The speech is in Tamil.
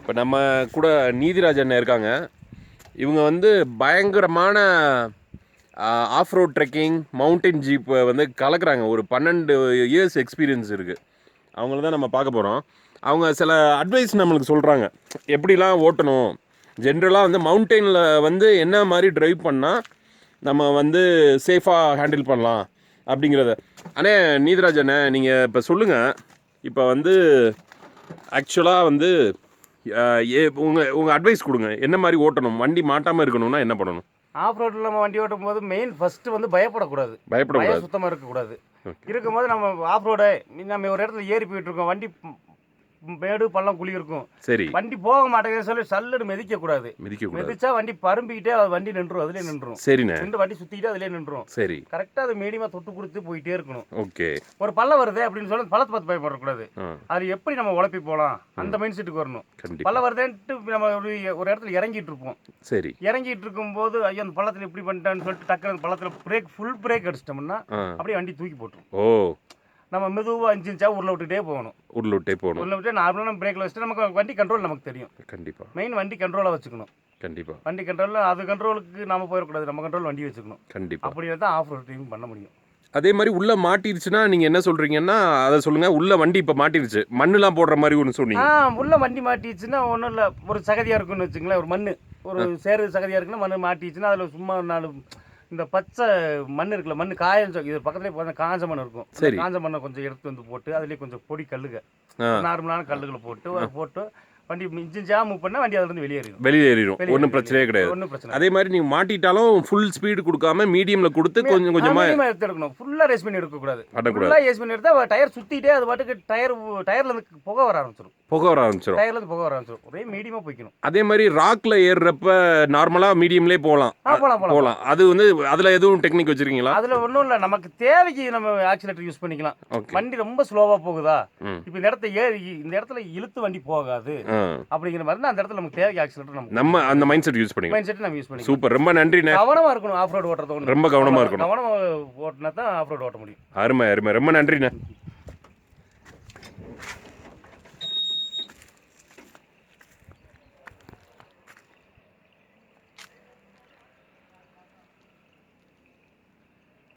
இப்போ நம்ம கூட நீதிராஜ் அண்ணன் இருக்காங்க. இவங்க வந்து பயங்கரமான off road trekking, mountain jeep வந்து கலக்குறாங்க. ஒரு 12 இயர்ஸ் எக்ஸ்பீரியன்ஸ் இருக்குது. அவங்கள தான் நம்ம பார்க்க போகிறோம். அவங்க சில அட்வைஸ் நம்மளுக்கு சொல்கிறாங்க, எப்படிலாம் ஓட்டணும், ஜென்ரலாக வந்து மவுண்டெயினில் வந்து என்ன மாதிரி ட்ரைவ் பண்ணால் நம்ம வந்து சேஃபாக ஹேண்டில் பண்ணலாம் அப்படிங்கிறத. அண்ணே நீதிராஜ் அண்ணே, நீங்கள் இப்போ சொல்லுங்கள். இப்போ வந்து ஆக்சுவலாக வந்து உங்கள் அட்வைஸ் கொடுங்க. என்ன மாதிரி ஓட்டணும், வண்டி மாட்டாமல் இருக்கணும்னா என்ன பண்ணணும்? ஆஃப் ரோட்டில் நம்ம வண்டி ஓட்டும் போது மெயின் ஃபஸ்ட்டு வந்து பயப்படக்கூடாது. சுத்தமாக இருக்கக்கூடாது. இருக்கும்போது நம்ம ஆஃப் ரோடு நம்ம ஒரு இடத்துல ஏறி போயிட்டு இருக்கோம், வண்டி மேடு பள்ளம் குழி இருக்கும், சரி, வண்டி போக மாட்டேங்குது சொல்லி சல்லுன்னு மிதிக்கக்கூடாது. மிதிச்சா வண்டி பரும்பிக்கிட்டே வண்டி நின்றும், அதுலேயே நின்றும். சரிண்ணே. ரெண்டு வண்டி சுற்றிக்கிட்டே அதுலேயே நின்றும். சரி, கரெக்டாக அது மீடியமாக தொட்டு கொடுத்து போயிட்டே இருக்கணும். ஓகே. ஒரு பள்ளம் வருது அப்படின்னு சொல்லி பள்ளத்தை பார்த்து பயப்படக்கூடாது. அது எப்படி நம்ம உழப்பி போகலாம் அந்த மைண்ட் செட்டுக்கு வரணும். பள்ளம் வருதுன்ட்டு நம்ம ஒரு இடத்துல இறங்கிட்டு இருப்போம். சரி, இறங்கிட்டு இருக்கும்போது ஐயோ அந்த பள்ளத்தில் எப்படி பண்ணிட்டான்னு சொல்லிட்டு டக்குனு அந்த பள்ளத்தில் பிரேக் ஃபுல் பிரேக் அடிச்சிட்டோம்னா அப்படியே வண்டி தூக்கி போட்டுரும். ஓ, நம்ம மெதுவாக 5 இன்ச்சா உருளை விட்டுட்டே போகணும். உருளை விட்டு நார்மலாக நம்ம பிரேக்கில் வச்சுட்டு நமக்கு வண்டி கண்ட்ரோல் நமக்கு தெரியும். கண்டிப்பாக மெயின் வண்டி கண்ட்ரோலாக வச்சுக்கணும். கண்டிப்பாக வண்டி கண்ட்ரோலில் அது கண்ட்ரோலுக்கு நம்ம போயிடக்கூடாது, நம்ம கண்ட்ரோல் வண்டி வச்சுக்கணும். கண்டிப்பாக அப்படி தான் ஆஃப் ரோட் ட்ரைவிங் பண்ண முடியும். அதே மாதிரி உள்ளே மாட்டிருச்சுன்னா நீங்கள் என்ன சொல்கிறீங்கன்னா அதை சொல்லுங்கள். உள்ள வண்டி இப்போ மாட்டிருச்சு, மண்ணுலாம் போடுற மாதிரி ஒன்று சொன்னீங்க. உள்ள வண்டி மாட்டிடுச்சுன்னா ஒன்றும் இல்லை, ஒரு சகதியாக இருக்குன்னு வச்சுங்களேன், ஒரு மண் ஒரு சேரு சகதியாக இருக்குன்னா மண் மாட்டிடுச்சுன்னா அதில் சும்மா 4 இந்த பச்சை மண் இருக்குல்ல, மண் காய்ச்ச இது பக்கத்துலேயே பார்த்தா காஞ்ச மண் இருக்கும். சரி, காஞ்ச மண்ணை கொஞ்சம் எடுத்து வந்து போட்டு அதுலேயே கொஞ்சம் பொடி கல்லுங்க, நார்மலான கல்லுகளை போட்டு வண்டி இன்ஜின்ஜா மூவ் பண்ணால் வண்டி அதுலேருந்து வெளியேறிடும். ஒன்றும் பிரச்சனையே கிடையாது. ஒன்றும் பிரச்சனை. அதே மாதிரி நீங்கள் மாட்டிட்டாலும் ஃபுல் ஸ்பீடு கொடுக்காம மீடியமில் கொடுத்து கொஞ்சம் கொஞ்சமாக எடுத்துக்கணும். ஃபுல்லாக ரேஸ் பண்ணி எடுக்கக்கூடாது. ஃபுல்லாக ரேஸ் பண்ணி எடுத்தால் டயர் சுற்றிட்டே அது பாட்டுக்கு டயர்லேருந்து புகை வர ஆரம்பிச்சிடும். டயர்லேருந்து புகை வர ஆரம்பிச்சிடும். ஒரே மீடியமாக போய்க்கணும். அதே மாதிரி ராக்ல ஏறுறப்ப நார்மலாக மீடியம்லேயே போகலாம். அது வந்து அதில் எதுவும் டெக்னிக் வச்சிருக்கீங்களா? அதில் ஒன்றும் இல்லை, நமக்கு தேவைக்கு நம்ம ஆக்சிலேட்டர் யூஸ் பண்ணிக்கலாம். வண்டி ரொம்ப ஸ்லோவாக போகுதா, இப்போ இந்த இடத்துல இழுத்து வண்டி போகாது அப்படிங்கிற மாதிரி அந்த இடத்துல நமக்கு தேவைக்கு ஆக்சிலேட்டர் நம்ம அந்த மைண்ட் செட் யூஸ் பண்ணிக்கலாம். சூப்பர், ரொம்ப நன்றி. கவனமாக இருக்கணும். ஆஃப் ரோடு ஓட்டுறது ரொம்ப கவனமாக இருக்கணும். கவனமாக ஓட்டினா தான் ஆஃப் ரோடு ஓட்ட முடியும். அருமை, ரொம்ப நன்றிண்ணே.